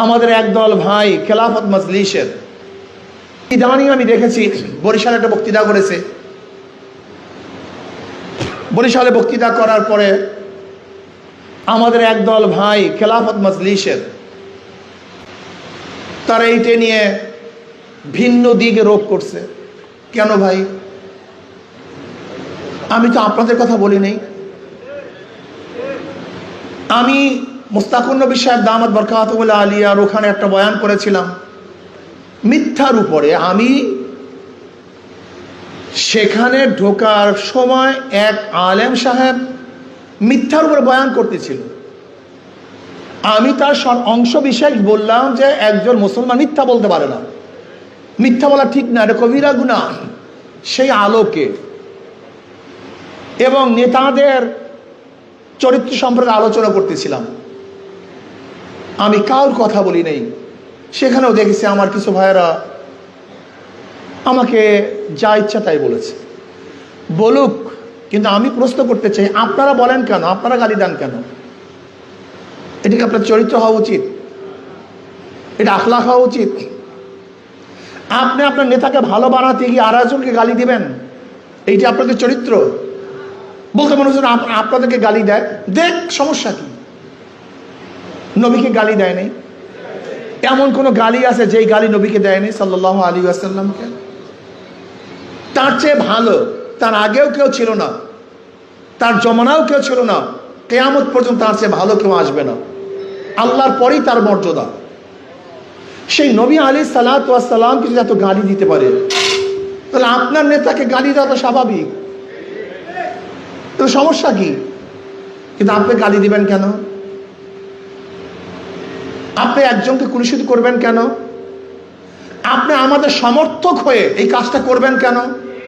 আমাদের একদল ভাই খেলাফত মজলিসের ইদানিং আমি দেখেছি বরিশালে একটা বক্তৃতা করেছে। বরিশালে বক্তৃতা করার পরে আমাদের একদল ভাই খেলাফত মজলিসের তারা এইটা নিয়ে ভিন্ন দিকে রোপ করছে। কেন ভাই? আমি তো আপনাদের কথা বলি নাই। আমি মুস্তাকুর নবী সাহেব দামাত বরকাতুল্লাহ আলিয়ার ওখানে একটা বয়ান করেছিলাম মিথ্যার উপরে। আমি সেখানে ঢোকার সময় এক আলেম সাহেব মিথ্যার উপরে বয়ান করতেছিল। আমি তার অংশ বিশেষ বললাম যে একজন মুসলমান মিথ্যা বলতে পারে না, মিথ্যা বলা ঠিক না, এটা কবিরা গুনাহ। সেই আলোকে এবং নেতাদের চরিত্র সম্পর্কে আলোচনা করতেছিলাম। আমি কারোর কথা বলি নাই। সেখানেও দেখেছি আমার কিছু ভাইয়েরা আমাকে যা ইচ্ছা তাই বলেছে, বলুক, কিন্তু আমি প্রশ্ন করতে চাই, আপনারা বলেন কেন? আপনারা গালি দেন কেন? এটা কি আপনার চরিত্র হওয়া উচিত? এটা আখলাক হওয়া উচিত? আপনি আপনার নেতাকে ভালো বানাতে গিয়ে আর একজনকে গালি দিবেন, এইটা আপনাদের চরিত্র? বলতে মনে হচ্ছে আপনাদেরকে গালি দেয়, দেখ, সমস্যা কি? নবীকে গালি দেয় নাই। এমন কোন গালি আছে যেই গালি নবীকে দেয়নি সাল্লাল্লাহু আলাইহি ওয়াসাল্লামকে? তার চেয়ে ভালো তার আগেও কেউ ছিল না, তার জমানাও কেউ ছিল না, কিয়ামত পর্যন্ত তার চেয়ে ভালো কেউ আসবে না। আল্লাহর পরেই তার মর্যাদা। সেই নবী আলাইহিস সালাতু ওয়াস সালাম কিছু এত গালি দিতে পারে, তাহলে আপনার নেতাকে গালি দেওয়া তো স্বাভাবিক। তো সমস্যা কি? কিন্তু আপনি গালি দিবেন কেন? আপনি একজনকে কুলুষিত করবেন কেন? আপনি আমাদের সমর্থক হয়ে এই কাজটা করবেন কেন?